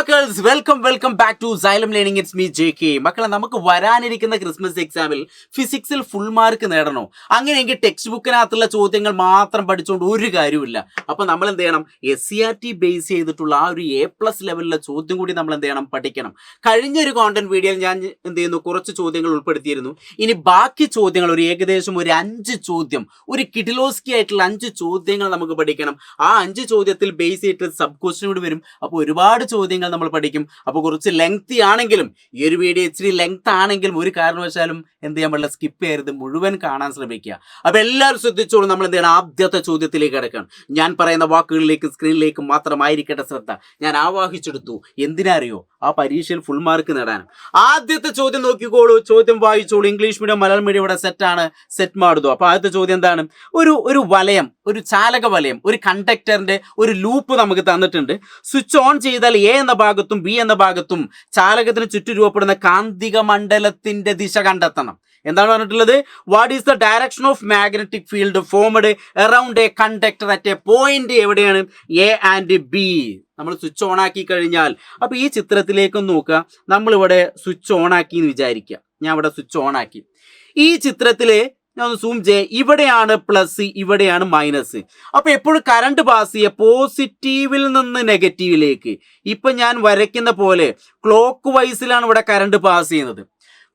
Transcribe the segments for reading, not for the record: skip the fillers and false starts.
മക്കൾസ് welcome back to Xylem Learning. It's me JK. മക്കളെ, നമുക്ക് വരാനിരിക്കുന്ന ക്രിസ്മസ് എക്സാമിൽ ഫിസിക്സിൽ ഫുൾ മാർക്ക് നേടണോ? അങ്ങനെയെങ്കിൽ ടെക്സ്റ്റ് ബുക്കിനകത്തുള്ള ചോദ്യങ്ങൾ മാത്രം പഠിച്ചുകൊണ്ട് ഒരു കാര്യമില്ല. അപ്പോൾ നമ്മൾ എന്ത് ചെയ്യണം? SCRT ബേസ് ചെയ്തിട്ടുള്ള ആ ഒരു A+ ലെവലിലെ ചോദ്യം കൂടി നമ്മൾ എന്ത് ചെയ്യണം? പഠിക്കണം. കഴിഞ്ഞൊരു കോണ്ടന്റ് വീഡിയോയിൽ ഞാൻ എന്ത് ചെയ്യുന്നു, കുറച്ച് ചോദ്യങ്ങൾ ഉൾപ്പെടുത്തിയിരുന്നു. ഇനി ബാക്കി ചോദ്യങ്ങൾ ഏകദേശം ഒരു 5 ചോദ്യം, ഒരു കിഡിലോസ്കി ആയിട്ടുള്ള 5 ചോദ്യങ്ങൾ നമുക്ക് പഠിക്കണം. ആ 5 ചോദ്യത്തിൽ ബേസ് ചെയ്തിട്ട് സബ് ക്വസ്റ്റ്യൻ കൂടി വരും. അപ്പോൾ ഒരുപാട് ചോദ്യങ്ങൾ നമ്മൾ പഠിക്കും. അപ്പോൾ കുറച്ച് ലെങ്തി ആണെങ്കിലും, ഈ ഒരു വീഡിയോ ഇച്ചിരി ലെങ്ത് ആണെങ്കിലും ഒരു കാരണവശാലും എന്ത് ചെയ്യാൻ പാടില്ല, സ്കിപ്പ് ചെയ്യരുത്, മുഴുവൻ കാണാൻ ശ്രമിക്കുക. അപ്പോൾ എല്ലാവരും ശ്രദ്ധിച്ചോളൂ. നമ്മൾ എന്ത് ചെയ്യണം? ആദ്യത്തെ ചോദ്യത്തിലേക്ക് കിടക്കണം. ഞാൻ പറയുന്ന വാക്കുകളിലേക്ക് സ്ക്രീനിലേക്ക് മാത്രമായിരിക്കട്ടെ ശ്രദ്ധ. ഞാൻ ആവാഹിച്ചെടുത്തു. എന്തിനാ അറിയോ? ആ പരീക്ഷയിൽ ഫുൾ മാർക്ക് നേടാനും. ആദ്യത്തെ ചോദ്യം നോക്കിക്കോളൂ, ചോദ്യം വായിച്ചോളൂ. ഇംഗ്ലീഷ് മീഡിയം മലയാളം മീഡിയം ഇവിടെ സെറ്റാണ്, സെറ്റ് മാടുന്നു. അപ്പോൾ ആദ്യത്തെ ചോദ്യം എന്താണ്? ഒരു വലയം, ഒരു ചാലക വലയം, ഒരു കണ്ടക്ടറിന്റെ ഒരു ലൂപ്പ് നമുക്ക് തന്നിട്ടുണ്ട്. സ്വിച്ച് ഓൺ ചെയ്താൽ A എന്ന ഭാഗത്തും B എന്ന ഭാഗത്തും ചാലകത്തിന് ചുറ്റും രൂപപ്പെടുന്ന കാന്തിക മണ്ഡലത്തിന്റെ ദിശ കണ്ടെത്തണം. എന്താണ് പറഞ്ഞിട്ടുള്ളത്? What is the direction of magnetic field formed around A conductor at A point? എവിടെയാണ്? A and B. നമ്മൾ സ്വിച്ച് ഓൺ ആക്കി കഴിഞ്ഞാൽ, അപ്പോൾ ഈ ചിത്രത്തിലേക്ക് നോക്കുക. നമ്മളിവിടെ സ്വിച്ച് ഓൺ ആക്കി എന്ന് വിചാരിക്കുക. ഞാൻ ഇവിടെ സ്വിച്ച് ഓൺ ആക്കി. ഈ ചിത്രത്തില് ഞാൻ ഒന്ന് സൂം ചെയ്യാം. ഇവിടെയാണ് പ്ലസ്, ഇവിടെയാണ് മൈനസ്. അപ്പോൾ എപ്പോഴും കറണ്ട് പാസ് ചെയ്യുക പോസിറ്റീവിൽ നിന്ന് നെഗറ്റീവിലേക്ക്. ഇപ്പം ഞാൻ വരയ്ക്കുന്ന പോലെ ക്ലോക്ക് വൈസിലാണ് ഇവിടെ കറണ്ട് പാസ് ചെയ്യുന്നത്.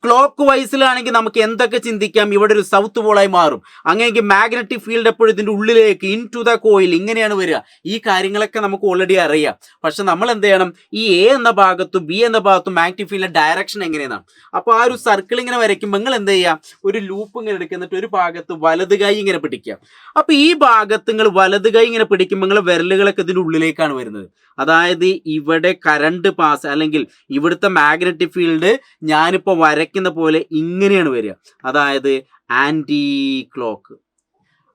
ക്ലോക്ക് വൈസിലാണെങ്കിൽ നമുക്ക് എന്തൊക്കെ ചിന്തിക്കാം? ഇവിടെ ഒരു സൗത്ത് പോളായി മാറും. അങ്ങനെയെങ്കിൽ മാഗ്നറ്റിക് ഫീൽഡ് എപ്പോഴും ഇതിൻ്റെ ഉള്ളിലേക്ക് ഇൻ ടു ദ കോയിൽ ഇങ്ങനെയാണ് വരിക. ഈ കാര്യങ്ങളൊക്കെ നമുക്ക് ഓൾറെഡി അറിയാം. പക്ഷെ നമ്മൾ എന്ത് ചെയ്യണം? ഈ A എന്ന ഭാഗത്തും B എന്ന ഭാഗത്തും മാഗ്നറ്റിക് ഫീൽഡിന്റെ ഡയറക്ഷൻ എങ്ങനെയാണ്? അപ്പോൾ ആ ഒരു സർക്കിൾ ഇങ്ങനെ വരയ്ക്കുമ്പോൾ നിങ്ങൾ എന്ത് ചെയ്യുക? ഒരു ലൂപ്പ് ഇങ്ങനെ എടുക്കുന്നിട്ട് ഒരു ഭാഗത്ത് വലത് കൈ ഇങ്ങനെ പിടിക്കുക. അപ്പോൾ ഈ ഭാഗത്ത് നിങ്ങൾ വലത് കൈ ഇങ്ങനെ പിടിക്കുമ്പോൾ നിങ്ങൾ വിരലുകളൊക്കെ ഇതിൻ്റെ ഉള്ളിലേക്കാണ് വരുന്നത്. അതായത് ഇവിടെ കറണ്ട് പാസ് അല്ലെങ്കിൽ ഇവിടുത്തെ മാഗ്നറ്റിക് ഫീൽഡ് ഞാനിപ്പോൾ വരയ്ക്കുന്ന പോലെ ഇങ്ങനെയാണ് വരിക. അതായത് ആൻറ്റി ക്ലോക്ക്.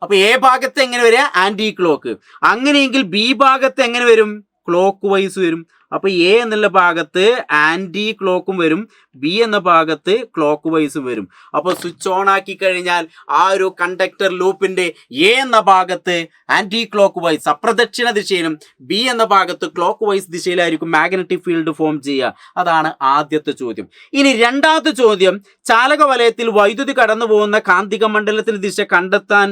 അപ്പോൾ A ഭാഗത്ത് എങ്ങനെ വരിക? Anti clock. അങ്ങനെയെങ്കിൽ B ഭാഗത്ത് എങ്ങനെ വരും? ക്ലോക്ക് വൈസ് വരും. അപ്പോൾ A എന്നുള്ള ഭാഗത്ത് ആൻറ്റി ക്ലോക്കും വരും, B എന്ന ഭാഗത്ത് ക്ലോക്ക് വൈസും വരും. അപ്പോൾ സ്വിച്ച് ഓൺ ആക്കി കഴിഞ്ഞാൽ ആ ഒരു കണ്ടക്ടർ ലൂപ്പിന്റെ A എന്ന ഭാഗത്ത് ആൻറ്റി ക്ലോക്ക് വൈസ് അപ്രദക്ഷിണ ദിശയിലും B എന്ന ഭാഗത്ത് ക്ലോക്ക് വൈസ് ദിശയിലായിരിക്കും മാഗ്നറ്റിക് ഫീൽഡ് ഫോം ചെയ്യുക. അതാണ് ആദ്യത്തെ ചോദ്യം. ഇനി രണ്ടാമത്തെ ചോദ്യം, ചാലക വലയത്തിൽ വൈദ്യുതി കടന്നു പോകുന്ന കാന്തിക മണ്ഡലത്തിന്റെ ദിശ കണ്ടെത്താൻ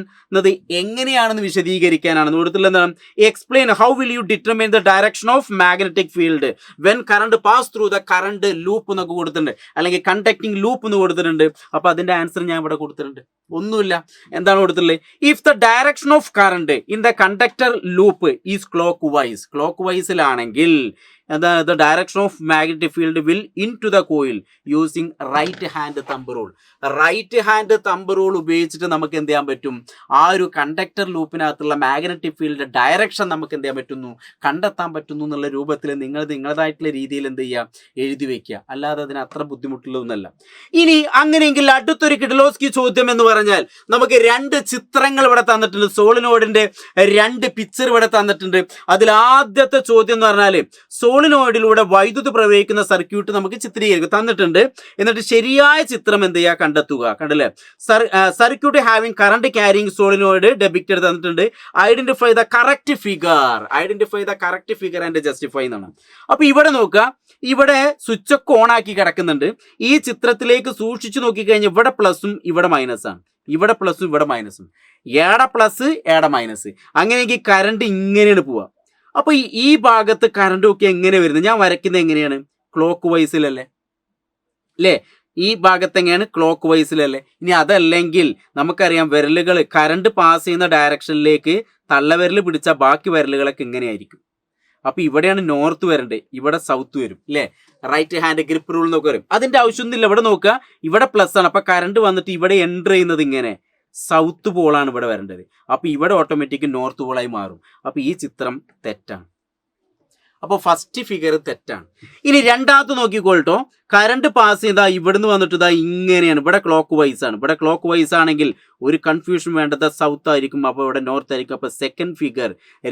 എങ്ങനെയാണെന്ന് വിശദീകരിക്കാനാണ്. കൊടുത്തുള്ള എന്താണ്? Explain how will you determine the direction of magnetic field when current pass through the current loop എന്നൊക്കെ കൊടുത്തിട്ടുണ്ട്, അല്ലെങ്കിൽ കണ്ടക്ടിങ് ലൂപ്പ് എന്ന് കൊടുത്തിട്ടുണ്ട്. അപ്പൊ അതിന്റെ ആൻസർ ഞാൻ ഇവിടെ കൊടുത്തിട്ടുണ്ട്. ഒന്നുമില്ല. എന്താണ് കൊടുത്തിട്ടുള്ളത്? If the direction of current in the conductor loop is clockwise, ക്ലോക്ക് വൈസിലാണെങ്കിൽ the direction of magnetic field will into the coil using right hand thumb rule. Right hand thumb rule ഉപയോഗിച്ചിട്ട് നമുക്ക് എന്ത് ചെയ്യാൻ പറ്റും? ആ ഒരു കണ്ടക്ടർ ലൂപ്പിനകത്തുള്ള മാഗ്നറ്റിക് ഫീൽഡ് ഡയറക്ഷൻ നമുക്ക് എന്ത് ചെയ്യാൻ പറ്റുന്നു? കണ്ടെത്താൻ പറ്റുന്നു എന്നുള്ള രൂപത്തിൽ നിങ്ങൾ നിങ്ങളതായിട്ടുള്ള രീതിയിൽ എന്ത് ചെയ്യുക? എഴുതി വെക്കുക. അല്ലാതെ അതിന് അത്ര ബുദ്ധിമുട്ടുള്ളതൊന്നല്ല. ഇനി അങ്ങനെയെങ്കിൽ അടുത്തൊരു കിഡിലോസ്കി ചോദ്യം എന്ന് പറഞ്ഞാൽ, നമുക്ക് 2 ചിത്രങ്ങൾ ഇവിടെ തന്നിട്ടുണ്ട്. സോളിനോയിഡിന്റെ 2 പിക്ചർ ഇവിടെ തന്നിട്ടുണ്ട്. അതിൽ ആദ്യത്തെ ചോദ്യം എന്ന് പറഞ്ഞാൽ, സോളിനോയിഡിലൂടെ വൈദ്യുതി പ്രവഹിക്കുന്ന സർക്യൂട്ട് നമുക്ക് ചിത്രീകരിക്കും തന്നിട്ടുണ്ട്. എന്നിട്ട് ശരിയായ ചിത്രം എന്ത് ചെയ്യുക? കണ്ടെത്തുക. കണ്ടല്ലേ? Circuit having current carrying solenoid depicted തന്നിട്ടുണ്ട്. Identify the correct figure and justify എന്നാണ്. അപ്പൊ ഇവിടെ നോക്കുക, ഇവിടെ സ്വിച്ച് ഒക്കെ ഓൺ ആക്കി കിടക്കുന്നുണ്ട്. ഈ ചിത്രത്തിലേക്ക് സൂക്ഷിച്ചു നോക്കിക്കഴിഞ്ഞാൽ ഇവിടെ പ്ലസും ഇവിടെ മൈനസാണ്. ഇവിടെ പ്ലസും ഇവിടെ മൈനസും. ഏടെ പ്ലസ് ഏടെ മൈനസ്. അങ്ങനെയെങ്കിൽ കറണ്ട് ഇങ്ങനെയാണ് പോവുക. അപ്പോൾ ഈ ഭാഗത്ത് കറണ്ട് ഒക്കെ എങ്ങനെ വരുന്നത്? ഞാൻ വരയ്ക്കുന്നത് എങ്ങനെയാണ്? ക്ലോക്ക് വൈസിലല്ലേ അല്ലേ? ഈ ഭാഗത്ത് എങ്ങനെയാണ്? ക്ലോക്ക് വൈസിലല്ലേ? ഇനി അതല്ലെങ്കിൽ നമുക്കറിയാം, വിരലുകൾ കറണ്ട് പാസ് ചെയ്യുന്ന ഡയറക്ഷനിലേക്ക് തള്ളവിരൽ പിടിച്ചാൽ ബാക്കി വിരലുകളൊക്കെ എങ്ങനെയായിരിക്കും? അപ്പോൾ ഇവിടെയാണ് നോർത്ത് വരേണ്ടത്, ഇവിടെ സൗത്ത് വരും അല്ലേ? റൈറ്റ് ഹാൻഡ് ഗ്രിപ്പ് റൂൾ എന്നൊക്കെ വരും. അതിൻ്റെ ആവശ്യമൊന്നുമില്ല. ഇവിടെ നോക്കുക, ഇവിടെ പ്ലസ് ആണ്. അപ്പോൾ കറണ്ട് വന്നിട്ട് ഇവിടെ എൻ്റർ ചെയ്യുന്നത് ഇങ്ങനെ സൗത്ത് പോളാണ് ഇവിടെ വരേണ്ടത്. അപ്പോൾ ഇവിടെ ഓട്ടോമാറ്റിക് നോർത്ത് പോളായി മാറും. അപ്പോൾ ഈ ചിത്രം തെറ്റാണ്. അപ്പോൾ ഫസ്റ്റ് ഫിഗർ തെറ്റാണ്. ഇനി രണ്ടാമത്തെ നോക്കിക്കോട്ടോ. കറണ്ട് പാസ് ചെയ്താൽ ഇവിടുന്ന് വന്നിട്ട് ഇതാ ഇങ്ങനെയാണ്. ഇവിടെ ക്ലോക്ക് വൈസ് ആണ്. ഇവിടെ ക്ലോക്ക് വൈസ് ആണെങ്കിൽ ഒരു കൺഫ്യൂഷൻ വേണ്ടത് സൗത്ത് ആയിരിക്കും. അപ്പോൾ ഇവിടെ നോർത്ത് ആയിരിക്കും. അപ്പോൾ സെക്കൻഡ് ഫിഗർ,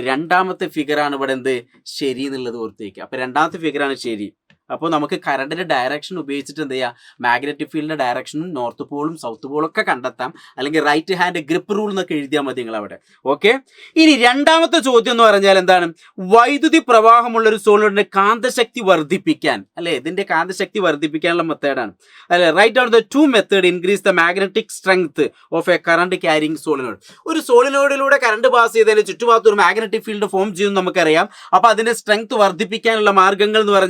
രണ്ടാമത്തെ ഫിഗറാണ് ഇവിടെ എന്ത് ശരി എന്നുള്ളത് ഓർത്തേക്ക്. അപ്പോൾ രണ്ടാമത്തെ ഫിഗറാണ് ശരി. അപ്പോൾ നമുക്ക് കറണ്ടിന്റെ ഡയറക്ഷൻ ഉപയോഗിച്ചിട്ട് എന്ത് ചെയ്യാം, മാഗ്നറ്റിക് ഫീൽഡിന്റെ ഡയറക്ഷനും നോർത്ത് പോളും സൗത്ത് പോളും ഒക്കെ കണ്ടെത്താം. അല്ലെങ്കിൽ റൈറ്റ് ഹാൻഡ് ഗ്രിപ്പ് റൂൾ എന്നൊക്കെ എഴുതിയാൽ മതി നിങ്ങൾ അവിടെ. ഓക്കെ, ഇനി രണ്ടാമത്തെ ചോദ്യം എന്ന് പറഞ്ഞാൽ എന്താണ്, വൈദ്യുതി പ്രവാഹമുള്ള ഒരു സോളിനോഡിന്റെ കാന്തശക്തി വർദ്ധിപ്പിക്കാൻ, അല്ലെ ഇതിന്റെ കാന്തശക്തി വർദ്ധിപ്പിക്കാനുള്ള മെത്തേഡാണ് അല്ലെ. Write down the two method increase the magnetic strength of a current carrying solenoid. ഒരു സോളിനോഡിലൂടെ കറണ്ട് പാസ് ചെയ്തതിന് ചുറ്റുഭാഗത്ത് ഒരു മാഗ്നറ്റിക് ഫീൽഡ് ഫോം ചെയ്യുമെന്ന് നമുക്കറിയാം. അപ്പൊ അതിന്റെ സ്ട്രെങ്ത് വർദ്ധിപ്പിക്കാനുള്ള മാർഗ്ഗങ്ങൾ എന്ന് പറഞ്ഞാൽ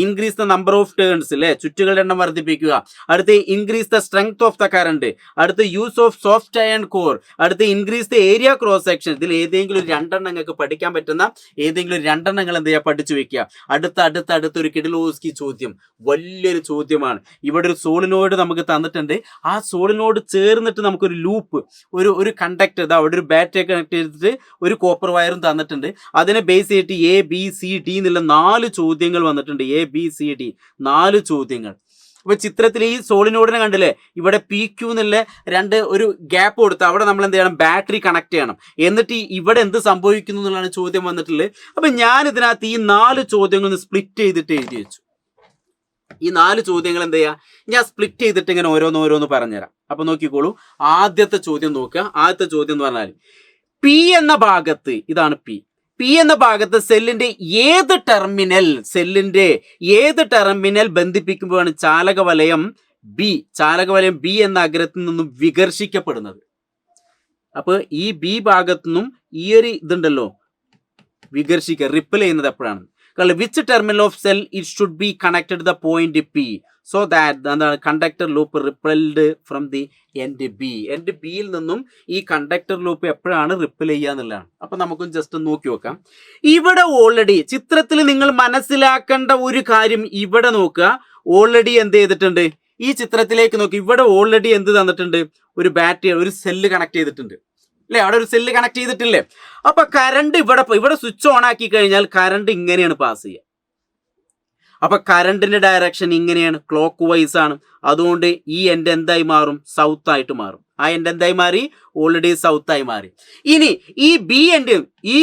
increase the number of turns, അല്ലെ ചുറ്റുകളുടെ എണ്ണം വർദ്ധിപ്പിക്കുക. അടുത്ത് increase the strength of the current. അടുത്ത് use of soft iron core. അടുത്ത് increase the area cross section. ഇതിൽ ഏതെങ്കിലും ഒരു രണ്ടെണ്ണം നിങ്ങൾക്ക് പഠിക്കാൻ പറ്റുന്ന ഏതെങ്കിലും ഒരു രണ്ടെണ്ണങ്ങൾ എന്ത് ചെയ്യുക, പഠിച്ചു വെക്കുക. അടുത്തൊരു കിഡിലോസ്കി ചോദ്യം, വലിയൊരു ചോദ്യമാണ്. ഇവിടെ ഒരു സോളിനോയിഡ് നമുക്ക് തന്നിട്ടുണ്ട്. ആ സോളിനോട് ചേർന്നിട്ട് നമുക്കൊരു ലൂപ്പ്, ഒരു കണ്ടക്ടർ, അവിടെ ഒരു ബാറ്ററി കണക്ട് ചെയ്തിട്ട് ഒരു കോപ്പർ വയറും തന്നിട്ടുണ്ട്. അതിനെ ബേസ് ചെയ്തിട്ട് ABCD എന്നുള്ള 4 ചോദ്യങ്ങൾ വന്നിട്ടുണ്ട്. ABCD 4 ചോദ്യങ്ങൾ. അപ്പൊ ചിത്രത്തിൽ ഈ സോളിനോഡിനെ കണ്ടില്ലേ, ഇവിടെ PQ എന്നുള്ള ഒരു ഗ്യാപ്പ് കൊടുത്ത് അവിടെ നമ്മൾ എന്ത് ചെയ്യണം, ബാറ്ററി കണക്ട് ചെയ്യണം. എന്നിട്ട് ഇവിടെ എന്ത് സംഭവിക്കുന്നു എന്നുള്ളതാണ് ചോദ്യം വന്നിട്ടുള്ളത്. അപ്പൊ ഞാൻ ഇതിനകത്ത് ഈ 4 ചോദ്യങ്ങൾ സ്പ്ലിറ്റ് ചെയ്തിട്ട് എഴുതി വെച്ചു. ഈ 4 ചോദ്യങ്ങൾ എന്ത് ചെയ്യുക, ഞാൻ സ്പ്ലിറ്റ് ചെയ്തിട്ട് ഇങ്ങനെ ഓരോന്ന് പറഞ്ഞുതരാം. അപ്പൊ നോക്കിക്കോളൂ. ആദ്യത്തെ ചോദ്യം നോക്കുക. ആദ്യത്തെ ചോദ്യം എന്ന് പറഞ്ഞാൽ P എന്ന ഭാഗത്ത്, ഇതാണ് P എന്ന ഭാഗത്ത് സെല്ലിന്റെ ഏത് ടെർമിനൽ ബന്ധിപ്പിക്കുമ്പോഴാണ് ചാലകവലയം B എന്ന അഗ്രത്തിൽ നിന്നും വികർഷിക്കപ്പെടുന്നത്. അപ്പൊ ഈ B ഭാഗത്തു നിന്നും ഈ ഒരു ഇതുണ്ടല്ലോ, റിപ്പിൾ ചെയ്യുന്നത് എപ്പോഴാണ്? Which terminal of cell it should be connected the point P so that എന്താണ് conductor loop repelled from the end ബിയിൽ നിന്നും ഈ കണ്ടക്ടർ ലൂപ്പ് എപ്പോഴാണ് റിപ്പിൾ ചെയ്യുക എന്നുള്ളതാണ്. അപ്പൊ നമുക്കും ജസ്റ്റ് നോക്കി നോക്കാം. ഇവിടെ ഓൾറെഡി ചിത്രത്തിൽ നിങ്ങൾ മനസ്സിലാക്കേണ്ട ഒരു കാര്യം, ഇവിടെ നോക്കുക, ഓൾറെഡി എന്ത് ചെയ്തിട്ടുണ്ട്, ഈ ചിത്രത്തിലേക്ക് നോക്കി, ഇവിടെ ഓൾറെഡി എന്ത് തന്നിട്ടുണ്ട്, ഒരു ബാറ്ററി, ഒരു സെല്ല് കണക്ട് ചെയ്തിട്ടുണ്ട് അല്ലെ, അവിടെ ഒരു സെല്ല് കണക്ട് ചെയ്തിട്ടില്ലേ. അപ്പൊ കറണ്ട് ഇവിടെ സ്വിച്ച് ഓൺ ആക്കി കഴിഞ്ഞാൽ കറണ്ട് ഇങ്ങനെയാണ് പാസ് ചെയ്യുക. അപ്പൊ കറണ്ടിന്റെ ഡയറക്ഷൻ ഇങ്ങനെയാണ്, ക്ലോക്ക് വൈസ് ആണ്. അതുകൊണ്ട് ഈ എൻഡ് എന്തായി മാറും, സൗത്ത് ആയിട്ട് മാറും. ആ എൻഡ് എന്തായി മാറി, ഓൾറെഡി സൗത്ത് ആയി മാറി. ഇനി ഈ B എൻഡ്, ഈ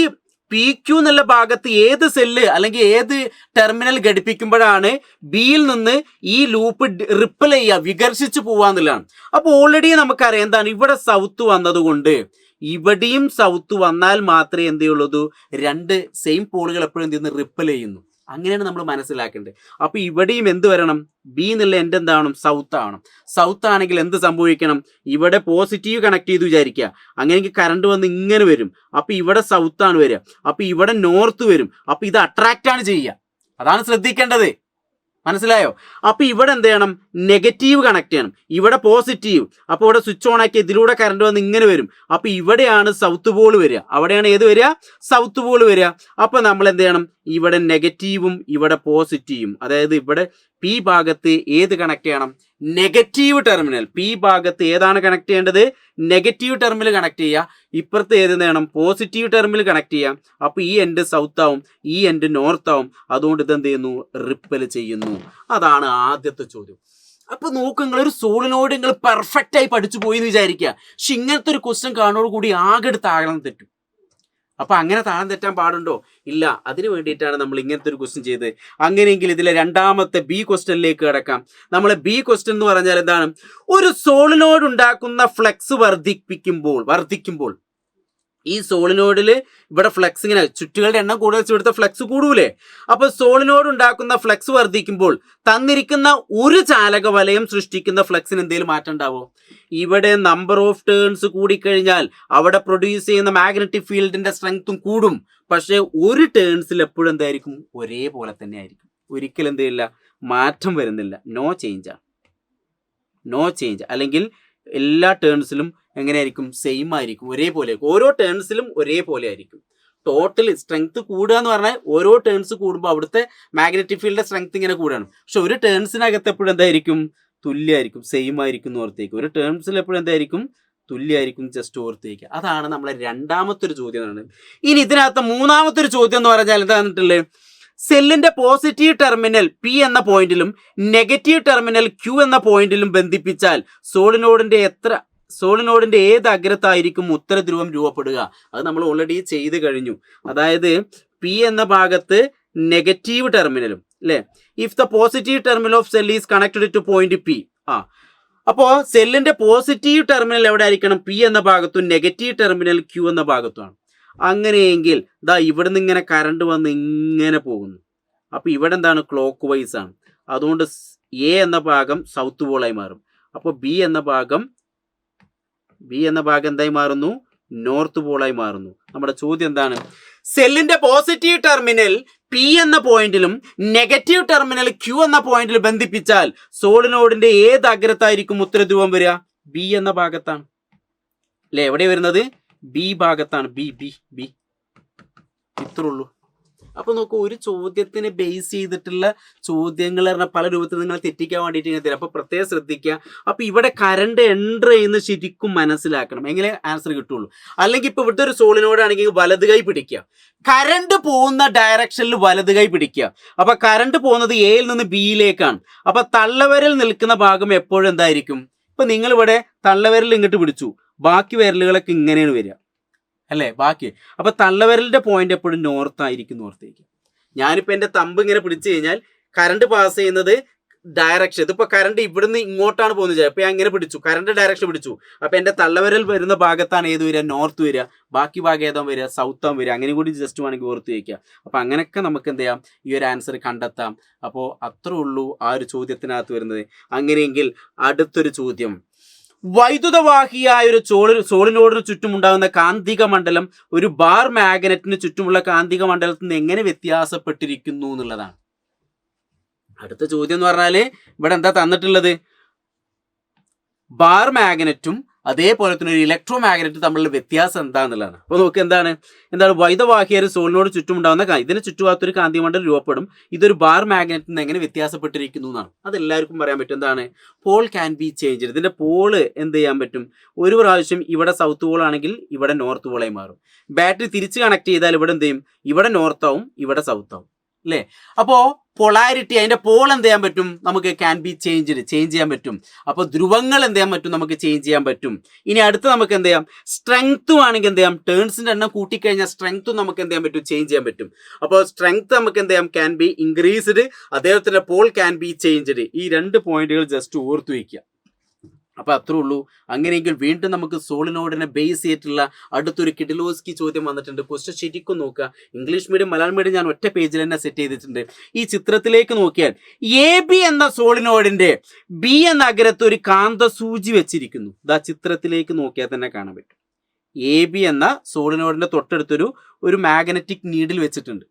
PQ എന്നുള്ള ഭാഗത്ത് ഏത് സെല്ല് അല്ലെങ്കിൽ ഏത് ടെർമിനൽ ഘടിപ്പിക്കുമ്പോഴാണ് Bയിൽ നിന്ന് ഈ ലൂപ്പ് റിപ്പിൾ ചെയ്യുക, വികർഷിച്ച് പോവാന്നുള്ളതാണ്. അപ്പൊ ഓൾറെഡി നമുക്കറിയാം എന്താണ്, ഇവിടെ സൗത്ത് വന്നത് കൊണ്ട് ഇവിടെയും സൗത്ത് വന്നാൽ മാത്രമേ എന്ത് ചെയ്യുള്ളൂ, 2 സെയിം പോളുകൾ എപ്പോഴും എന്ത് ചെയ്യുന്നു, റിപ്പിൾ ചെയ്യുന്നു. അങ്ങനെയാണ് നമ്മൾ മനസ്സിലാക്കേണ്ടത്. അപ്പൊ ഇവിടെയും എന്ത് വരണം, B എന്നുള്ള എൻഡ് എന്താവണം, സൗത്ത് ആവണം. സൗത്ത് ആണെങ്കിൽ എന്ത് സംഭവിക്കണം, ഇവിടെ പോസിറ്റീവ് കണക്ട് ചെയ്ത് വിചാരിക്കുക, അങ്ങനെയെങ്കിൽ കറണ്ട് വന്ന് ഇങ്ങനെ വരും. അപ്പൊ ഇവിടെ സൗത്ത് ആണ് വരിക, അപ്പൊ ഇവിടെ നോർത്ത് വരും. അപ്പൊ ഇത് അട്രാക്റ്റ് ആണ് ചെയ്യുക. അതാണ് ശ്രദ്ധിക്കേണ്ടത്. മനസ്സിലായോ? അപ്പൊ ഇവിടെ എന്ത് ചെയ്യണം, നെഗറ്റീവ് കണക്ട് ചെയ്യണം, ഇവിടെ പോസിറ്റീവ്. അപ്പൊ ഇവിടെ സ്വിച്ച് ഓൺ ആക്കി ഇതിലൂടെ കറണ്ട് വന്ന് ഇങ്ങനെ വരും. അപ്പൊ ഇവിടെയാണ് സൗത്ത് പോൾ വരിക, അവിടെയാണ് ഏത് വരിക, സൗത്ത് പോൾ വരിക. അപ്പൊ നമ്മൾ എന്ത് ചെയ്യണം, ഇവിടെ നെഗറ്റീവും ഇവിടെ പോസിറ്റീവും, അതായത് ഇവിടെ P ഭാഗത്ത് ഏത് കണക്ട് ചെയ്യണം, നെഗറ്റീവ് ടെർമിനൽ. P ഭാഗത്ത് ഏതാണ് കണക്ട് ചെയ്യേണ്ടത്, നെഗറ്റീവ് ടെർമിനൽ കണക്ട് ചെയ്യുക. ഇപ്പുറത്ത് ഏത് വേണം, പോസിറ്റീവ് ടെർമിനൽ കണക്ട് ചെയ്യാം. അപ്പൊ ഈ എൻഡ് സൗത്ത് ആവും, ഈ എൻഡ് നോർത്ത് ആവും. അതുകൊണ്ട് ഇത് എന്ത് ചെയ്യുന്നു, റിപ്പൽ ചെയ്യുന്നു. അതാണ് ആദ്യത്തെ ചോദ്യം. അപ്പൊ നോക്ക്, നിങ്ങൾ ഒരു സോളിനോട് നിങ്ങൾ പെർഫെക്റ്റ് ആയി പഠിച്ചു പോയി എന്ന് വിചാരിക്കുക. പക്ഷെ ഇങ്ങനത്തെ ഒരു ക്വസ്റ്റ്യൻ കാണോടുകൂടി ആകെ താഴം തെറ്റും. അപ്പൊ അങ്ങനെ താഴം തെറ്റാൻ പാടുണ്ടോ? ഇല്ല. അതിന് വേണ്ടിയിട്ടാണ് നമ്മൾ ഇങ്ങനത്തെ ഒരു ക്വസ്റ്റ്യൻ ചെയ്തത്. അങ്ങനെയെങ്കിൽ ഇതിലെ രണ്ടാമത്തെ B ക്വസ്റ്റ്യനിലേക്ക് കിടക്കാം. നമ്മളെ B ക്വസ്റ്റ്യൻ എന്ന് പറഞ്ഞാൽ എന്താണ്, ഒരു സോളിനോഡ് ഉണ്ടാക്കുന്ന ഫ്ലക്സ് വർദ്ധിക്കുമ്പോൾ ഈ സോളിനോഡിൽ ഇവിടെ ഫ്ലക്സ് ഇങ്ങനെ ചുറ്റുകളുടെ എണ്ണം കൂടുതൽ ഇവിടുത്തെ ഫ്ലക്സ് കൂടൂലേ. അപ്പൊ സോളിനോഡ് ഉണ്ടാക്കുന്ന ഫ്ലക്സ് വർദ്ധിക്കുമ്പോൾ തന്നിരിക്കുന്ന ഒരു ചാലക വലയം സൃഷ്ടിക്കുന്ന ഫ്ലക്സിന് എന്തെങ്കിലും മാറ്റം ഉണ്ടാവോ? ഇവിടെ നമ്പർ ഓഫ് ടേൺസ് കൂടിക്കഴിഞ്ഞാൽ അവിടെ പ്രൊഡ്യൂസ് ചെയ്യുന്ന മാഗ്നറ്റിക് ഫീൽഡിന്റെ സ്ട്രെങ്ത്തും കൂടും. പക്ഷെ ഒരു ടേൺസിൽ എപ്പോഴും എന്തായിരിക്കും, ഒരേപോലെ തന്നെ ആയിരിക്കും. ഒരിക്കലും എന്ത് ചെയ്യില്ല, മാറ്റം വരുന്നില്ല. No change. അല്ലെങ്കിൽ എല്ലാ ടേൺസിലും എങ്ങനെയായിരിക്കും, സെയിം ആയിരിക്കും, ഒരേപോലെ. ഓരോ ടേൺസിലും ഒരേപോലെ ആയിരിക്കും. ടോട്ടൽ സ്ട്രെങ്ത് കൂടുക എന്ന് പറഞ്ഞാൽ ഓരോ ടേൺസ് കൂടുമ്പോൾ അവിടുത്തെ മാഗ്നറ്റിക് ഫീൽഡിന്റെ സ്ട്രെങ്ത് ഇങ്ങനെ കൂടുകയാണ്. പക്ഷെ ഒരു ടേൺസിനകത്ത് എപ്പോഴും എന്തായിരിക്കും, തുല്യമായിരിക്കും, സെയിം ആയിരിക്കും എന്ന് ഓർത്തേക്ക്. ഒരു ടേൺസിൽ എപ്പോഴും എന്തായിരിക്കും, തുല്യമായിരിക്കും. ജസ്റ്റ് ഓർത്തേക്ക്. അതാണ് നമ്മളെ രണ്ടാമത്തെ ഒരു ചോദ്യം. ഇനി ഇതിനകത്ത് മൂന്നാമത്തെ ഒരു ചോദ്യം എന്ന് പറഞ്ഞാൽ എന്താണെന്നുള്ളത്, സെല്ലിന്റെ പോസിറ്റീവ് ടെർമിനൽ P എന്ന പോയിന്റിലും നെഗറ്റീവ് ടെർമിനൽ Q എന്ന പോയിന്റിലും ബന്ധിപ്പിച്ചാൽ സോളിനോഡിന്റെ ഏത് അഗ്രത്തായിരിക്കും ഉത്തരധ്രുവം രൂപപ്പെടുക? അത് നമ്മൾ ഓൾറെഡി ചെയ്ത് കഴിഞ്ഞു. അതായത് P എന്ന ഭാഗത്ത് നെഗറ്റീവ് ടെർമിനലും അല്ലേ? If the positive terminal of cell is connected two point P. അപ്പോൾ സെല്ലിന്റെ പോസിറ്റീവ് ടെർമിനൽ എവിടെ ആയിരിക്കണം? പി എന്ന ഭാഗത്തും നെഗറ്റീവ് ടെർമിനൽ ക്യൂ എന്ന ഭാഗത്തുമാണ്. അങ്ങനെയെങ്കിൽ ദാ ഇവിടുന്ന് ഇങ്ങനെ കറണ്ട് വന്ന് ഇങ്ങനെ പോകുന്നു. അപ്പോൾ ഇവിടെ എന്താണ്? ക്ലോക്ക് വൈസ് ആണ്. അതുകൊണ്ട് എ എന്ന ഭാഗം സൗത്ത് പോളായി മാറും. അപ്പോൾ ബി എന്ന ഭാഗം എന്തായി മാറുന്നു? നോർത്ത് പോളായി മാറുന്നു. നമ്മുടെ ചോദ്യം എന്താണ്? സെല്ലിന്റെ പോസിറ്റീവ് ടെർമിനൽ പി എന്ന പോയിന്റിലും നെഗറ്റീവ് ടെർമിനൽ ക്യൂ എന്ന പോയിന്റിൽ ബന്ധിപ്പിച്ചാൽ സോളിനോഡിന്റെ ഏത് അഗ്രത്തായിരിക്കും ഉത്തരധ്രുവം വരിക? ബി എന്ന ഭാഗത്താണ് അല്ലെ? എവിടെ വരുന്നത്? ബി ഭാഗത്താണ്. ബി ബി ബി ഇത്രേ ഉള്ളൂ. അപ്പൊ നോക്കൂ, ഒരു ചോദ്യത്തിന് ബേസ് ചെയ്തിട്ടുള്ള ചോദ്യങ്ങൾ പറഞ്ഞാൽ പല രൂപത്തിൽ നിങ്ങൾ തെറ്റിക്കാൻ വേണ്ടിയിട്ട് ഇങ്ങനെ തരാം. അപ്പൊ പ്രത്യേകം ശ്രദ്ധിക്കുക. അപ്പൊ ഇവിടെ കറണ്ട് എൻ്റർ ചെയ്യുന്ന ശരിക്കും മനസ്സിലാക്കണം, എങ്ങനെ ആൻസർ കിട്ടുള്ളൂ. അല്ലെങ്കിൽ ഇപ്പൊ ഇവിടുത്തെ ഒരു സോളിനോഡ് ആണെങ്കിൽ വലത് കൈ പിടിക്കുക, കറണ്ട് പോകുന്ന ഡയറക്ഷനിൽ വലത് കൈ പിടിക്കുക. അപ്പൊ കറണ്ട് പോകുന്നത് എയിൽ നിന്ന് ബിയിലേക്കാണ്. അപ്പൊ തള്ളവിരൽ നിൽക്കുന്ന ഭാഗം എപ്പോഴും എന്തായിരിക്കും? ഇപ്പൊ നിങ്ങൾ ഇവിടെ തള്ളവിരൽ ഇങ്ങോട്ട് പിടിച്ചു, ബാക്കി വിരലുകളൊക്കെ ഇങ്ങനെയാണ് വരിക അല്ലേ? ബാക്കി അപ്പൊ തള്ളവിരലിന്റെ പോയിന്റ് എപ്പോഴും നോർത്ത് ആയിരിക്കും, നോർത്തേക്ക്. ഞാനിപ്പോ എന്റെ തമ്പ് ഇങ്ങനെ പിടിച്ചു കഴിഞ്ഞാൽ കറണ്ട് പാസ് ചെയ്യുന്നത് ഡയറക്ഷൻ, ഇതിപ്പോ കറണ്ട് ഇവിടുന്ന് ഇങ്ങോട്ടാണ് പോകുന്നത്. അപ്പൊ ഞാൻ ഇങ്ങനെ പിടിച്ചു, കറണ്ട് ഡയറക്ഷൻ പിടിച്ചു. അപ്പൊ എന്റെ തള്ളവിരൽ വരുന്ന ഭാഗത്താണ് ഏത് വരിക? നോർത്ത് വരിക. ബാക്കി ഭാഗം ഏതാ വരിക? സൗത്ത് ആവും വരിക. അങ്ങനെ കൂടി ജസ്റ്റ് വേണമെങ്കിൽ ഓർത്ത് വയ്ക്കുക. അപ്പൊ അങ്ങനെയൊക്കെ നമുക്ക് എന്ത് ചെയ്യാം? ഈ ഒരു ആൻസർ കണ്ടെത്താം. അപ്പോൾ അത്രേ ഉള്ളൂ ആ ഒരു ചോദ്യത്തിനകത്ത് വരുന്നത്. അങ്ങനെയെങ്കിൽ അടുത്തൊരു ചോദ്യം, വൈദ്യുതവാഹിയായ ഒരു സോളിനോഡിന് ചുറ്റുമുണ്ടാകുന്ന കാന്തിക മണ്ഡലം ഒരു ബാർ മാഗ്നറ്റിന് ചുറ്റുമുള്ള കാന്തിക മണ്ഡലത്തിൽ നിന്ന് എങ്ങനെ വ്യത്യാസപ്പെട്ടിരിക്കുന്നു എന്നുള്ളതാണ് അടുത്ത ചോദ്യം. എന്ന് പറഞ്ഞാല് ഇവിടെ എന്താ തന്നിട്ടുള്ളത്? ബാർ മാഗ്നറ്റും അതേപോലെ തന്നെ ഒരു ഇലക്ട്രോ മാഗ്നറ്റ് തമ്മിലുള്ള വ്യത്യാസം എന്താന്നുള്ളതാണ്. അപ്പോൾ നോക്ക്, എന്താണ് വൈദ്യുതവാഹിയായ ഒരു സോളിനോട് ചുറ്റുമുണ്ടാകുന്ന ഇതിന് ചുറ്റുഭാഗത്തൊരു കാന്തിക മണ്ഡലം രൂപപ്പെടും. ഇതൊരു ബാർ മാഗ്നറ്റിൽ നിന്ന് എങ്ങനെ വ്യത്യാസപ്പെട്ടിരിക്കുന്നു എന്നാണ്. അതെല്ലാവർക്കും പറയാൻ പറ്റും. എന്താണ്? Pole can be change. ഇതിന്റെ പോള് എന്ത് ചെയ്യാൻ പറ്റും? ഒരു പ്രാവശ്യം ഇവിടെ സൗത്ത് പോൾ ആണെങ്കിൽ ഇവിടെ നോർത്ത് പോളായി മാറും. ബാറ്ററി തിരിച്ച് കണക്ട് ചെയ്താൽ ഇവിടെ എന്ത് ചെയ്യും? ഇവിടെ നോർത്ത് ആവും, ഇവിടെ സൗത്ത് ആവും അല്ലേ? അപ്പോ പൊളാരിറ്റി, അതിന്റെ പോൾ എന്ത് ചെയ്യാൻ പറ്റും? നമുക്ക് ക്യാൻ ബി ചേഞ്ച് ചെയ്യാൻ പറ്റും. അപ്പോൾ ധ്രുവങ്ങൾ എന്ത് ചെയ്യാൻ പറ്റും? നമുക്ക് ചേഞ്ച് ചെയ്യാൻ പറ്റും. ഇനി അടുത്ത് നമുക്ക് എന്ത് ചെയ്യാം? സ്ട്രെങ്ത്തും ആണെങ്കിൽ എന്ത് ചെയ്യാം? ടേൺസിന്റെ എണ്ണം കൂട്ടിക്കഴിഞ്ഞാൽ സ്ട്രെങ്ത്തും നമുക്ക് എന്ത് ചെയ്യാൻ പറ്റും? ചേഞ്ച് ചെയ്യാൻ പറ്റും. അപ്പോൾ സ്ട്രെങ്ത് നമുക്ക് എന്ത് ചെയ്യാം? ക്യാൻ ബി ഇൻക്രീസ്ഡ്, അതേപോലെ പോൾ ക്യാൻ ബി ചേഞ്ച്ഡ്. ഈ രണ്ട് പോയിന്റുകൾ ജസ്റ്റ് ഓർത്ത് വയ്ക്കുക. അപ്പൊ അത്രേ ഉള്ളൂ. അങ്ങനെയെങ്കിൽ വീണ്ടും നമുക്ക് സോളിനോഡിനെ ബേസ് ചെയ്തിട്ടുള്ള അടുത്തൊരു കിഡിലോസ്കി ചോദ്യം വന്നിട്ടുണ്ട്. ക്വസ്റ്റ്യൻ ശരിക്കും നോക്കുക. ഇംഗ്ലീഷ് മീഡിയം മലയാളം മീഡിയം ഞാൻ ഒറ്റ പേജിൽ തന്നെ സെറ്റ് ചെയ്തിട്ടുണ്ട്. ഈ ചിത്രത്തിലേക്ക് നോക്കിയാൽ എ ബി എന്ന സോളിനോഡിന്റെ ബി എന്ന അഗ്രത്ത് ഒരു കാന്തസൂചി വെച്ചിരിക്കുന്നു. ഇതാ ചിത്രത്തിലേക്ക് നോക്കിയാൽ തന്നെ കാണാൻ പറ്റും. എ ബി എന്ന സോളിനോഡിന്റെ തൊട്ടടുത്തൊരു മാഗ്നറ്റിക് നീഡിൽ വെച്ചിട്ടുണ്ട്.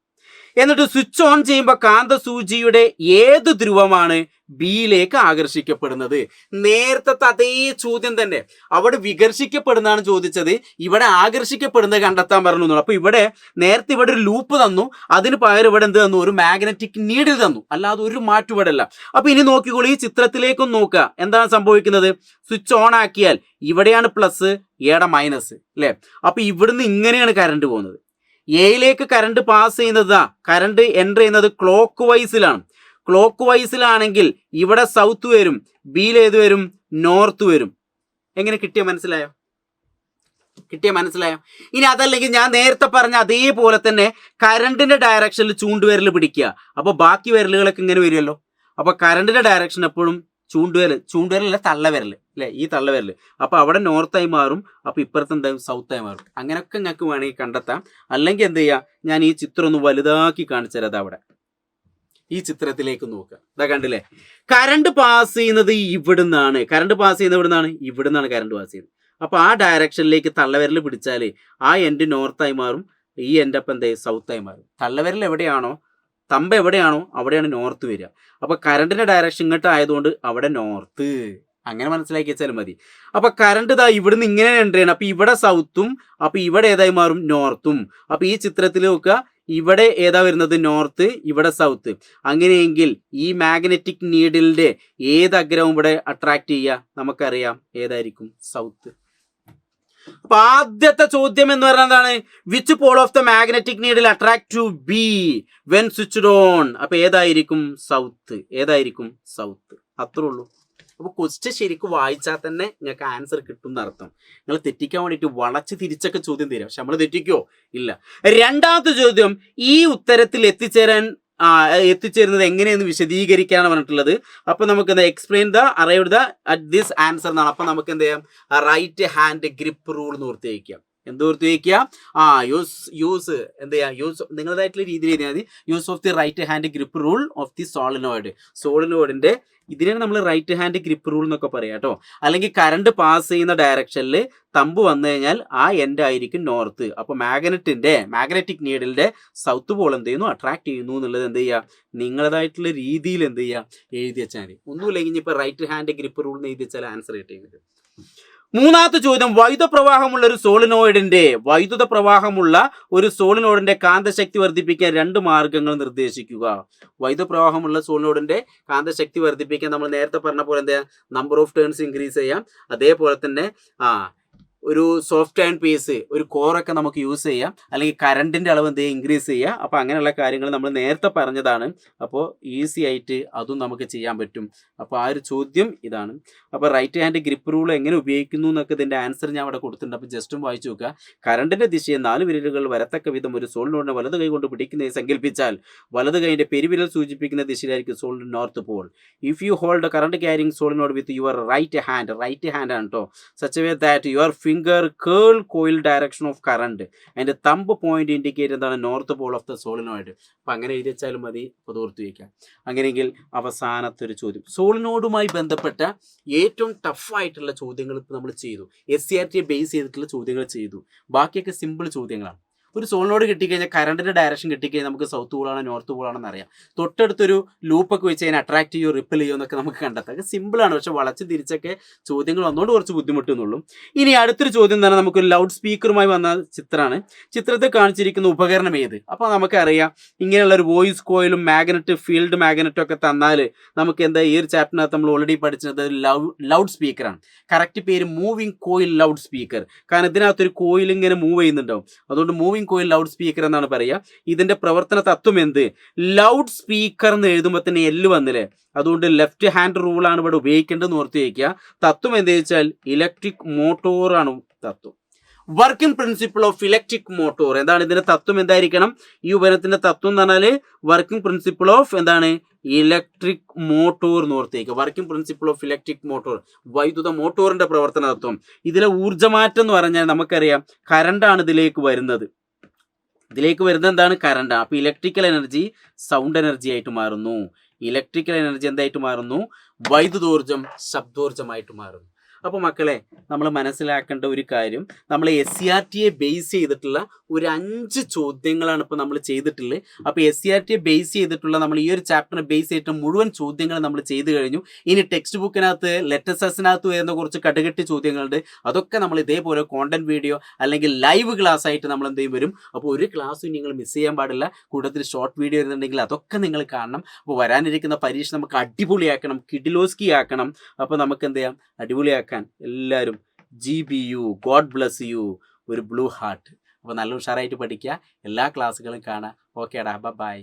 എന്നിട്ട് സ്വിച്ച് ഓൺ ചെയ്യുമ്പോൾ കാന്തസൂചിയുടെ ഏത് ധ്രുവമാണ് ബിയിലേക്ക് ആകർഷിക്കപ്പെടുന്നത്? നേരത്തെ അതേ ചോദ്യം തന്നെ. അവിടെ വികർഷിക്കപ്പെടുന്നതാണ് ചോദിച്ചത്, ഇവിടെ ആകർഷിക്കപ്പെടുന്നത് കണ്ടെത്താൻ പറഞ്ഞു. അപ്പൊ ഇവിടെ നേരത്തെ ഇവിടെ ഒരു ലൂപ്പ് തന്നു, അതിന് പകരം ഇവിടെ എന്ത് തന്നു? ഒരു മാഗ്നറ്റിക് നീഡിൽ തന്നു. അല്ലാതെ ഒരു മാറ്റം ഇവിടെ അല്ല. അപ്പൊ ഇനി നോക്കിക്കോളൂ, ഈ ചിത്രത്തിലേക്കും നോക്കുക. എന്താണ് സംഭവിക്കുന്നത്? സ്വിച്ച് ഓൺ ആക്കിയാൽ ഇവിടെയാണ് പ്ലസ്, എയുടെ മൈനസ് അല്ലെ? അപ്പൊ ഇവിടുന്ന് ഇങ്ങനെയാണ് കറണ്ട് പോകുന്നത്. എയിലേക്ക് കറണ്ട് പാസ് ചെയ്യുന്നത്, കറണ്ട് എൻ്റർ ചെയ്യുന്നത് ക്ലോക്ക് വൈസിലാണ്. ക്ലോക്ക് വൈസിലാണെങ്കിൽ ഇവിടെ സൗത്ത് വരും, ബിയിൽ ഏത് വരും? നോർത്ത് വരും. എങ്ങനെ കിട്ടിയ മനസ്സിലായോ? ഇനി അതല്ലെങ്കിൽ ഞാൻ നേരത്തെ പറഞ്ഞ അതേപോലെ തന്നെ കറണ്ടിന്റെ ഡയറക്ഷനിൽ ചൂണ്ടുവിരൽ പിടിക്കുക. അപ്പൊ ബാക്കി വിരലുകളൊക്കെ ഇങ്ങനെ വരുമല്ലോ. അപ്പൊ കറണ്ടിന്റെ ഡയറക്ഷൻ എപ്പോഴും ചൂണ്ടുവിരലല്ല, തള്ളവിരൽ അല്ലെ? ഈ തള്ളവിരൽ. അപ്പൊ അവിടെ നോർത്തായി മാറും, അപ്പൊ ഇപ്പുറത്ത് എന്തായാലും സൗത്തായി മാറും. അങ്ങനെയൊക്കെ ഞങ്ങൾക്ക് വേണമെങ്കിൽ കണ്ടെത്താം. അല്ലെങ്കിൽ എന്ത് ചെയ്യാം? ഞാൻ ഈ ചിത്രം ഒന്ന് വലുതാക്കി കാണിച്ചു തരാം. അവിടെ ഈ ചിത്രത്തിലേക്ക് നോക്കുക. ഇതാ കണ്ടില്ലേ? കറണ്ട് പാസ് ചെയ്യുന്നത് ഇവിടുന്നാണ്. കറണ്ട് പാസ് ഇവിടുന്നാണ് കറണ്ട് പാസ് ചെയ്യുന്നത്. അപ്പൊ ആ ഡയറക്ഷനിലേക്ക് തള്ളവിരൽ പിടിച്ചാല് ആ എൻഡ് നോർത്തായി മാറും, ഈ എൻഡ് അപ്പം എന്താ സൗത്തായി മാറും. തള്ളവിരൽ എവിടെയാണോ, തമ്പ് എവിടെയാണോ അവിടെയാണ് നോർത്ത് വരിക. അപ്പൊ കറണ്ടിന്റെ ഡയറക്ഷൻ ഇങ്ങോട്ട് ആയതുകൊണ്ട് അവിടെ നോർത്ത്. അങ്ങനെ മനസ്സിലാക്കി വെച്ചാൽ മതി. അപ്പൊ കറണ്ട് ഇതാ ഇവിടുന്ന് ഇങ്ങനെ എൻ്റർ ചെയ്യണം. അപ്പൊ ഇവിടെ സൗത്തും, അപ്പൊ ഇവിടെ ഏതായി മാറും? നോർത്തും. അപ്പൊ ഈ ചിത്രത്തിൽ നോക്കുക, ഇവിടെ ഏതാ വരുന്നത്? നോർത്ത്, ഇവിടെ സൗത്ത്. അങ്ങനെയെങ്കിൽ ഈ മാഗ്നറ്റിക് നീഡിലിന്റെ ഏത് അഗ്രവും ഇവിടെ അട്രാക്ട് ചെയ്യുക? നമുക്കറിയാം ഏതായിരിക്കും? സൗത്ത്. അപ്പൊ ആദ്യത്തെ ചോദ്യം എന്ന് പറഞ്ഞാൽ എന്താണ്? Which pole of the magnetic needle attract to be when switched on? അപ്പൊ ഏതായിരിക്കും? സൗത്ത്. അത്രേ ഉള്ളൂ. അപ്പൊ ക്വസ്റ്റ്യൻ ശരിക്കും വായിച്ചാൽ തന്നെ ഞങ്ങൾക്ക് ആൻസർ കിട്ടും എന്നർത്ഥം. നിങ്ങൾ തെറ്റിക്കാൻ വേണ്ടിയിട്ട് വളച്ച് തിരിച്ചൊക്കെ ചോദ്യം തരാം, പക്ഷെ നമ്മൾ തെറ്റിക്കോ? ഇല്ല. രണ്ടാമത്തെ ചോദ്യം, ഈ ഉത്തരത്തിൽ എത്തിച്ചേരാൻ എത്തിച്ചേരുന്നത് എങ്ങനെയെന്ന് വിശദീകരിക്കാനാണ് പറഞ്ഞിട്ടുള്ളത്. അപ്പോൾ നമുക്ക് എന്താ explain the arrive the at this answer എന്നാണ്. അപ്പോൾ നമുക്ക് എന്ത് ചെയ്യാം, റൈറ്റ് ഹാൻഡ് ഗ്രിപ്പ് റൂൾ എന്ന് ഓർത്ത് വയ്ക്കാം. എന്ത് ഓർത്ത് വയ്ക്കുക? യൂസ് എന്ത് ചെയ്യാം, യൂസ് നിങ്ങളതായിട്ടുള്ള രീതിയിൽ എഴുതിയാൽ മതി. Use of the right hand grip rule of the സോളിനോയിഡിന്റെ ഇതിനാണ് നമ്മൾ റൈറ്റ് ഹാൻഡ് ഗ്രിപ്പ് റൂൾ എന്നൊക്കെ പറയാം കേട്ടോ. അല്ലെങ്കിൽ കറണ്ട് പാസ് ചെയ്യുന്ന ഡയറക്ഷനിൽ തമ്പ് വന്നു കഴിഞ്ഞാൽ ആ എൻഡ് ആയിരിക്കും നോർത്ത്. അപ്പോൾ മാഗ്നറ്റിക് നീഡിലിന്റെ സൗത്ത് പോൾ എന്ത് ചെയ്യുന്നു, അട്രാക്ട് ചെയ്യുന്നു എന്നുള്ളത് എന്ത് ചെയ്യുക, നിങ്ങളതായിട്ടുള്ള രീതിയിൽ എന്ത് ചെയ്യുക, എഴുതി വെച്ചാൽ മതി. ഒന്നുമില്ലെങ്കിൽ ഇനിയിപ്പോൾ റൈറ്റ് ഹാൻഡ് ഗ്രിപ്പ് റൂൾ എന്ന് എഴുതി വെച്ചാൽ ആൻസർ കിട്ടിയത്. മൂന്നാമത്തെ ചോദ്യം, വൈദ്യുത പ്രവാഹമുള്ള ഒരു സോളിനോയിഡിന്റെ കാന്തശക്തി വർദ്ധിപ്പിക്കാൻ 2 മാർഗങ്ങൾ നിർദ്ദേശിക്കുക. വൈദ്യുത പ്രവാഹമുള്ള സോളിനോയിഡിന്റെ കാന്തശക്തി വർദ്ധിപ്പിക്കാൻ നമ്മൾ നേരത്തെ പറഞ്ഞ പോലെ എന്താ, നമ്പർ ഓഫ് ടേൺസ് ഇൻക്രീസ് ചെയ്യാം. അതേപോലെ തന്നെ ഒരു സോഫ്റ്റ് ആൻഡ് പീസ്, ഒരു കോറൊക്കെ നമുക്ക് യൂസ് ചെയ്യാം. അല്ലെങ്കിൽ കറണ്ടിൻ്റെ അളവ് എന്ത് ചെയ്യുക, ഇൻക്രീസ് ചെയ്യുക. അപ്പോൾ അങ്ങനെയുള്ള കാര്യങ്ങൾ നമ്മൾ നേരത്തെ പറഞ്ഞതാണ്. അപ്പോൾ ഈസി ആയിട്ട് അതും നമുക്ക് ചെയ്യാൻ പറ്റും. അപ്പോൾ ആ ഒരു ചോദ്യം ഇതാണ്. അപ്പോൾ റൈറ്റ് ഹാൻഡ് ഗ്രിപ്പ് റൂൾ എങ്ങനെ ഉപയോഗിക്കുന്നു എന്നൊക്കെ ഇതിൻ്റെ ആൻസർ ഞാൻ അവിടെ കൊടുത്തിട്ടുണ്ട്. അപ്പോൾ ജസ്റ്റും വായിച്ചു നോക്കുക. കറണ്ടിൻ്റെ ദിശയെ 4 വിരലുകൾ വരത്തക്ക വിധം ഒരു സോളിനോടിനെ വലത് കൈ കൊണ്ട് പിടിക്കുന്നത് സങ്കല്പിച്ചാൽ വലത് കൈൻ്റെ പെരുവിരൽ സൂചിപ്പിക്കുന്ന ദിശയിലായിരിക്കും സോളിൻ്റെ north pole. If you hold current carrying സോളിനോട് വിത്ത് യുവർ റൈറ്റ് ഹാൻഡ് ആണ് കേട്ടോ, such way that your finger curl coil direction of current and thumb point indicate എന്താണ്, north Paul of the solenoid. അപ്പം അങ്ങനെ എഴുതി വെച്ചാലും മതി. അപ്പോൾ ഓർത്ത് വയ്ക്കാം. അങ്ങനെയെങ്കിൽ അവസാനത്തെ ഒരു ചോദ്യം, സോളിനോയിഡുമായി ബന്ധപ്പെട്ട ഏറ്റവും ടഫായിട്ടുള്ള ചോദ്യങ്ങൾ ഇപ്പോൾ നമ്മൾ ചെയ്തു. SCRT ബേസ് ചെയ്തിട്ടുള്ള ചോദ്യങ്ങൾ ചെയ്തു. ബാക്കിയൊക്കെ സിമ്പിൾ ചോദ്യങ്ങളാണ്. ഒരു സോളിനോട് കിട്ടിക്കഴിഞ്ഞാൽ കറണ്ടിൻ്റെ ഡയറക്ഷൻ കിട്ടിക്കഴിഞ്ഞാൽ നമുക്ക് സൗത്ത് പോളാണോ നോർത്ത് പോളാണെന്ന് അറിയാം. തൊട്ടടുത്തൊരു ലൂപ്പൊക്കെ വെച്ച് കഴിഞ്ഞാൽ അട്രാക്ട് ചെയ്യോ റിപ്പൽ ചെയ്യോ എന്നൊക്കെ നമുക്ക് കണ്ടെത്താം. അത് സിമ്പിളാണ്. പക്ഷെ വളച്ച് തിരിച്ചൊക്കെ ചോദ്യങ്ങൾ വന്നുകൊണ്ട് കുറച്ച് ബുദ്ധിമുട്ടുന്നുള്ളൂ. ഇനി അടുത്തൊരു ചോദ്യം തന്നെ, നമുക്കൊരു ലൗഡ് സ്പീക്കറുമായി വന്ന ചിത്രമാണ്. ചിത്രത്തിൽ കാണിച്ചിരിക്കുന്ന ഉപകരണം ഏത്? അപ്പോൾ നമുക്കറിയാം, ഇങ്ങനെയുള്ള ഒരു വോയിസ് കോയിലും ഫീൽഡ് മാഗ്നറ്റും ഒക്കെ തന്നാൽ നമുക്ക് എന്താ, ഈ ഒരു ചാപ്റ്ററിനകത്ത് നമ്മൾ ഓൾറെഡി പഠിച്ചത് ലൗഡ് സ്പീക്കറാണ്. കറക്റ്റ് പേര് മൂവിങ് കോയിൽ ലൗഡ് സ്പീക്കർ. കാരണം ഇതിനകത്തൊരു കോയിൽ ഇങ്ങനെ മൂവ് ചെയ്യുന്നുണ്ടാവും. അതുകൊണ്ട് മൂവിങ് കോയിൽ ലൗഡ് സ്പീക്കർ എന്നാണ് പറയുക. ഇതിന്റെ പ്രവർത്തന തത്വം എന്ത്? ലൗഡ് സ്പീക്കർ എന്ന് എഴുതുമ്പോൾ തന്നെ എല്ല് വന്നില്ലേ, അതുകൊണ്ട് ലെഫ്റ്റ് ഹാൻഡ് റൂളാണ് ഇവിടെ ഉപയോഗിക്കേണ്ടതെന്ന് ഓർത്ത് വയ്ക്കുക. തത്വം എന്താ വെച്ചാൽ ഇലക്ട്രിക് മോട്ടോറാണ് തത്വം. Working principle of electric motor എന്താണ്? ഇതിന്റെ തത്വം എന്തായിരിക്കണം? ഈ ഉപകരണത്തിന്റെ തത്വം എന്ന് പറഞ്ഞാൽ വർക്കിംഗ് പ്രിൻസിപ്പിൾ ഓഫ് എന്താണ്, ഇലക്ട്രിക് മോട്ടോർ എന്ന് ഓർത്തേക്ക്. Working principle of electric motor, വൈദ്യുത മോട്ടോറിന്റെ പ്രവർത്തന തത്വം. ഇതിലെ ഊർജ്ജമാറ്റം എന്ന് പറഞ്ഞാൽ നമുക്കറിയാം, കറണ്ടാണ് ഇതിലേക്ക് വരുന്നത് എന്താണ്, കറണ്ടാണ്. അപ്പോൾ ഇലക്ട്രിക്കൽ എനർജി സൗണ്ട് എനർജി ആയിട്ട് മാറുന്നു. ഇലക്ട്രിക്കൽ എനർജി എന്തായിട്ട് മാറുന്നു? വൈദ്യുതോർജ്ജം ശബ്ദോർജ്ജമായിട്ട് മാറുന്നു. അപ്പോൾ മക്കളെ, നമ്മൾ മനസ്സിലാക്കേണ്ട ഒരു കാര്യം, നമ്മൾ SCRT ബേസ് ചെയ്തിട്ടുള്ള ഒരു 5 ചോദ്യങ്ങളാണ് ഇപ്പോൾ നമ്മൾ ചെയ്തിട്ടുള്ളത്. അപ്പോൾ SCRT ബേസ് ചെയ്തിട്ടുള്ള നമ്മൾ ഈ ഒരു ചാപ്റ്ററിനെ ബേസ് ചെയ്തിട്ട് മുഴുവൻ ചോദ്യങ്ങൾ നമ്മൾ ചെയ്തു കഴിഞ്ഞു. ഇനി ടെക്സ്റ്റ് ബുക്കിനകത്ത് ലെറ്റസസിനകത്ത് വരുന്ന കുറച്ച് കടുകെട്ടി ചോദ്യങ്ങളുണ്ട്. അതൊക്കെ നമ്മൾ ഇതേപോലെ കോണ്ടന്റ് വീഡിയോ അല്ലെങ്കിൽ ലൈവ് ക്ലാസ് ആയിട്ട് നമ്മൾ എന്ത് ചെയ്യും വരും. അപ്പോൾ ഒരു ക്ലാസ്സും നിങ്ങൾ മിസ് ചെയ്യാൻ പാടില്ല. കൂട്ടത്തിൽ ഷോർട്ട് വീഡിയോ വരുന്നുണ്ടെങ്കിൽ അതൊക്കെ നിങ്ങൾ കാണണം. അപ്പോൾ വരാനിരിക്കുന്ന പരീക്ഷ നമുക്ക് അടിപൊളിയാക്കണം, കിഡിലോസ്കി ആക്കണം. അപ്പോൾ നമുക്ക് എന്ത് ചെയ്യാം, അടിപൊളിയാക്കാൻ എല്ലാവരും GBU, ഗോഡ് ബ്ലസ് യു, ഒരു ബ്ലൂ ഹാർട്ട്. അപ്പോൾ നല്ല ഉഷാറായിട്ട് പഠിക്കുക, എല്ലാ ക്ലാസ്സുകളും കാണാം. ഓക്കേടാ, ബൈ.